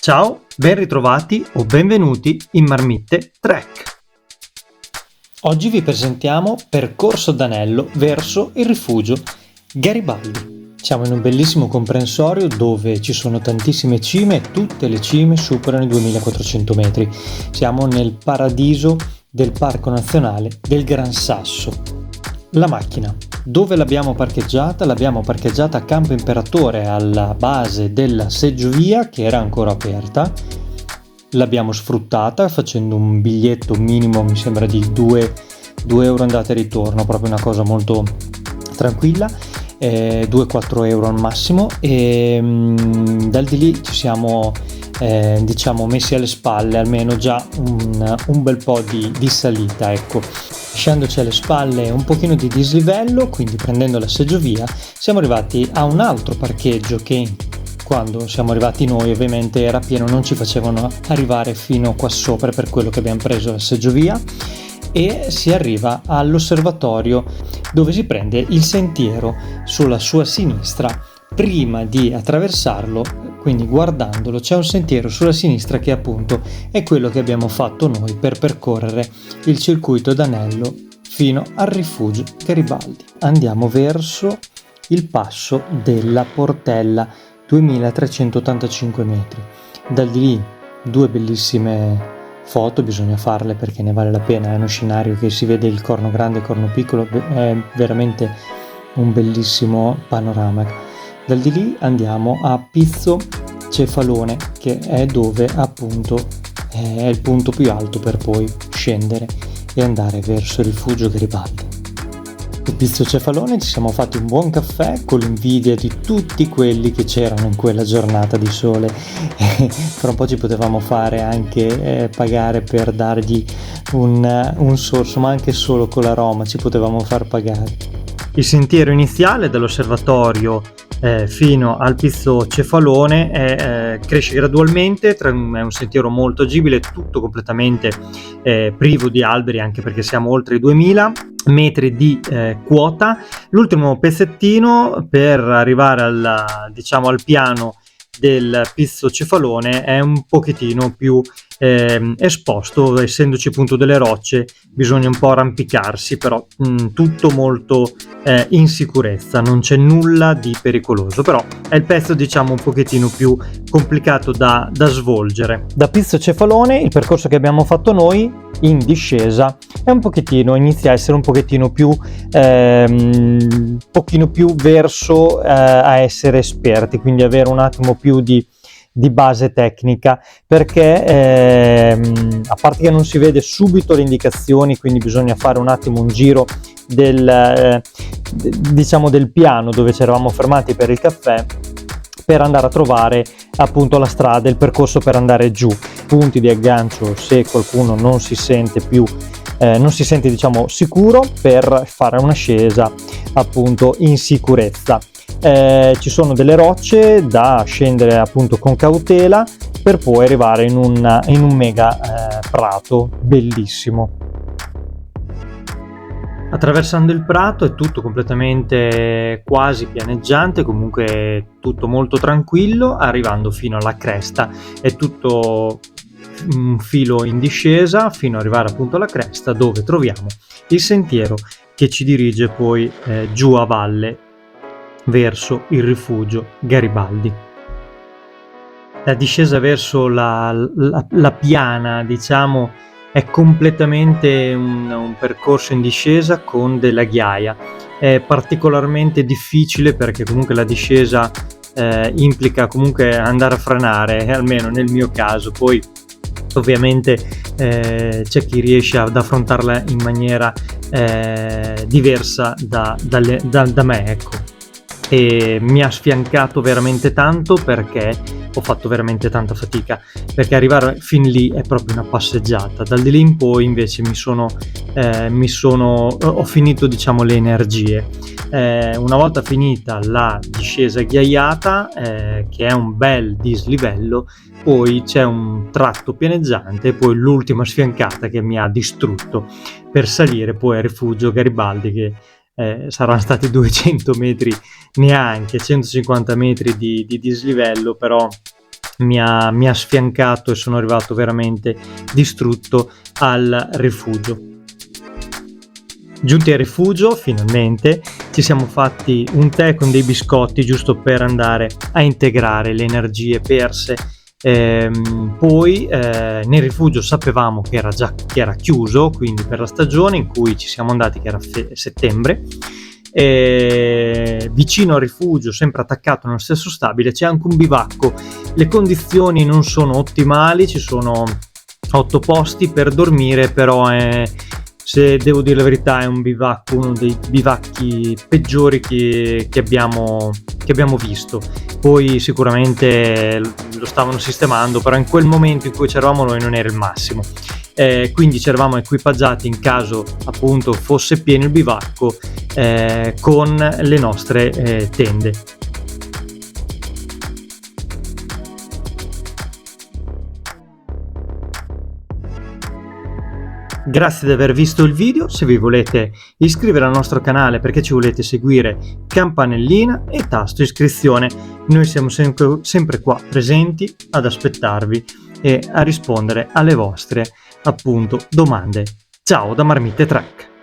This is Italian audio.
Ciao, ben ritrovati o benvenuti in Marmitte Trek. Oggi vi presentiamo Percorso d'Anello verso il rifugio Garibaldi. Siamo in un bellissimo comprensorio dove ci sono tantissime cime e tutte le cime superano i 2400 metri. Siamo nel paradiso del Parco Nazionale del Gran Sasso. La macchina, dove l'abbiamo parcheggiata? L'abbiamo parcheggiata a Campo Imperatore, alla base della seggiovia che era ancora aperta. L'abbiamo sfruttata facendo un biglietto minimo, mi sembra di 2 euro andata e ritorno, proprio una cosa molto tranquilla, 2-4 euro al massimo, e dal di lì ci siamo messi alle spalle almeno già un bel po' di salita, ecco. Lasciandoci alle spalle un pochino di dislivello, quindi prendendo la seggiovia, siamo arrivati a un altro parcheggio che quando siamo arrivati noi ovviamente era pieno, non ci facevano arrivare fino qua sopra, per quello che abbiamo preso la seggiovia, e si arriva all'osservatorio dove si prende il sentiero sulla sua sinistra. Prima di attraversarlo, quindi guardandolo, c'è un sentiero sulla sinistra che appunto è quello che abbiamo fatto noi per percorrere il circuito d'anello fino al rifugio Garibaldi. Andiamo verso il passo della Portella, 2385 metri. Da lì 2 bellissime foto, bisogna farle perché ne vale la pena, è uno scenario che si vede il Corno Grande e il Corno Piccolo, è veramente un bellissimo panorama. Dal di lì andiamo a Pizzo Cefalone, che è dove appunto è il punto più alto per poi scendere e andare verso il rifugio Garibaldi. A Pizzo Cefalone ci siamo fatti un buon caffè con l'invidia di tutti quelli che c'erano in quella giornata di sole. Fra un po' ci potevamo fare anche pagare per dargli un sorso, ma anche solo con l'aroma ci potevamo far pagare. Il sentiero iniziale dall'osservatorio fino al Pizzo Cefalone cresce gradualmente, è un sentiero molto agibile, tutto completamente privo di alberi, anche perché siamo oltre i 2000 metri di quota. L'ultimo pezzettino per arrivare al piano del Pizzo Cefalone è un pochettino più esposto, essendoci appunto delle rocce bisogna un po' arrampicarsi, però tutto molto in sicurezza, non c'è nulla di pericoloso, però è il pezzo un pochettino più complicato da svolgere. Da Pizzo Cefalone il percorso che abbiamo fatto noi in discesa è inizia a essere un pochettino più verso a essere esperti, quindi avere un attimo più di base tecnica, perché a parte che non si vede subito le indicazioni, quindi bisogna fare un attimo un giro del piano dove ci eravamo fermati per il caffè, per andare a trovare appunto la strada, il percorso per andare giù, punti di aggancio se qualcuno non si sente sicuro, per fare un'ascesa appunto in sicurezza. Ci sono delle rocce da scendere appunto con cautela per poi arrivare in un mega prato bellissimo. Attraversando il prato è tutto completamente quasi pianeggiante, comunque tutto molto tranquillo. Arrivando fino alla cresta è tutto un filo in discesa fino ad arrivare appunto alla cresta, dove troviamo il sentiero che ci dirige poi giù a valle verso il rifugio Garibaldi. La discesa verso la piana, è completamente un percorso in discesa con della ghiaia. È particolarmente difficile perché comunque la discesa implica comunque andare a frenare, almeno nel mio caso. Poi ovviamente c'è chi riesce ad affrontarla in maniera diversa da me, ecco. E mi ha sfiancato veramente tanto perché ho fatto veramente tanta fatica, perché arrivare fin lì è proprio una passeggiata. Dal di lì in poi invece ho finito le energie. Una volta finita la discesa ghiaiata, che è un bel dislivello, poi c'è un tratto pianeggiante e poi l'ultima sfiancata che mi ha distrutto per salire poi al rifugio Garibaldi, che saranno stati 200 metri, neanche 150 metri di dislivello, però mi ha sfiancato e sono arrivato veramente distrutto al rifugio. Giunti al rifugio, finalmente, ci siamo fatti un tè con dei biscotti giusto per andare a integrare le energie perse. Poi nel rifugio sapevamo che era chiuso, quindi per la stagione in cui ci siamo andati, che era settembre. Vicino al rifugio, sempre attaccato nello stesso stabile, c'è anche un bivacco. Le condizioni non sono ottimali, ci sono 8 posti per dormire, però se devo dire la verità è un bivacco, uno dei bivacchi peggiori che abbiamo visto. Poi sicuramente lo stavano sistemando, però in quel momento in cui c'eravamo noi non era il massimo. Quindi ci eravamo equipaggiati in caso appunto fosse pieno il bivacco con le nostre tende. Grazie di aver visto il video. Se vi volete iscrivere al nostro canale perché ci volete seguire, campanellina e tasto iscrizione. Noi siamo sempre qua presenti ad aspettarvi e a rispondere alle vostre appunto domande. Ciao da Marmitte Trek.